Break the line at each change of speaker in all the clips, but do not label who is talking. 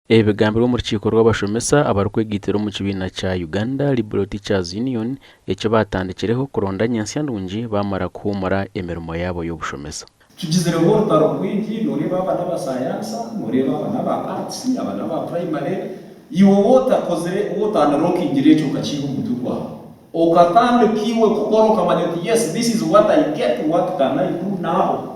Ebigambiro mu rukiko rw'abashomesa abarkwegitira mu kibiina kya Uganda Liberal Teachers Union ekyo batandikireho kuronda nyansi ndungi bamara kuhumura emirimo yabo y'obushomesa.
Tugizire urutaro rwingi noreba abana ba science noreba abana ba arts abana ba primary iwo wotakozere wotanarokingire ekyo kakiho mutu kwawe okatandikiwe kukora ukamanya yes this is what I get, what can I do now.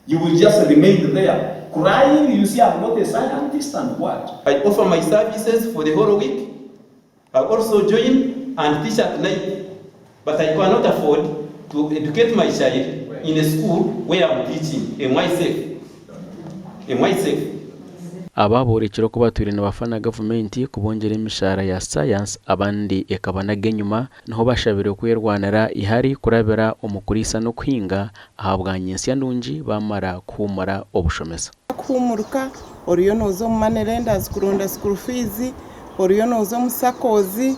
You will just remain there crying. You see, I'm not a scientist and what?
I offer my services for the whole week. I also join and teach at night, but I cannot afford to educate my child in a school where I'm teaching. Am I safe? Am I safe?
Ababurekera ko baturina bafana government kubongera imishara ya science abandi ekabanaga enyuma naho bashabire kwirwanira ihari kurabira omukurisa no kuhinga ahabwa nyensi ndungi bamara kumara obushomesa.
Kumuruka oriyo nozo manerenda kuronda school fees oriyo nozo musakozi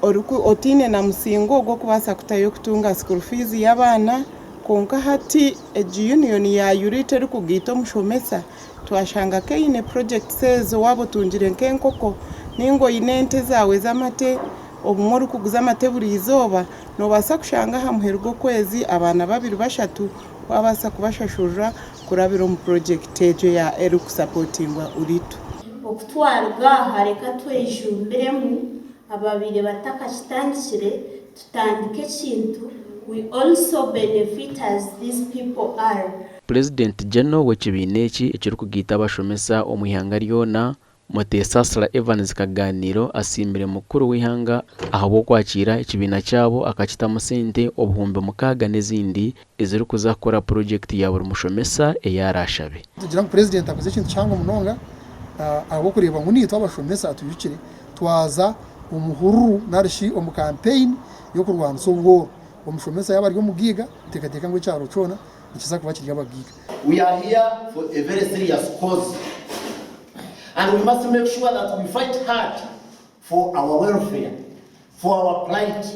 oruku otine na musingo gwo kubasa kutayo kutunga school fees y'abana konka hati union ya urite rukugito mushomesa twashanga keine project sezo wabo tunjire nkenkoko ningo inente zawe zamate obumoro kuguza amate buri izoba no basa kushanga hamuhergo kwezi abana babiri bashatu wabasa kubashashurira kurabira mu project ejo ya eruku supportingwa uritu
okutwarwa hareka twejumbiremu ababire batakashitandikire tutandike kintu. We also benefit as these people are.
President General w'ekibiina ekiri kugita abashomesa omwihanga ryona Mutesasira Evans Kaganiro asimbire mukuru w'ihanga ahabo kwakira ekibiina kyabo akakitamu sente obuhumbi 6 n'ezindi eziri kuzakora project ya buri mushomesa eyarashabe.
Tugira president akoze kintu cyangwa munonga abo kureba ngunito abashomesa atuyukire twaza umuhuru narishi omu campaign yo kurwana so ngo omushomesa yaba ari mugiga tekateka ngo cyaro cona ikiza kuba kiri abagiga.
We are here for a very serious cause and we must make sure that we fight hard for our welfare, for our plight.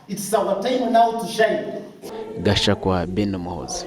It's our time now to shine.
Gashakwa Ben Muhozi.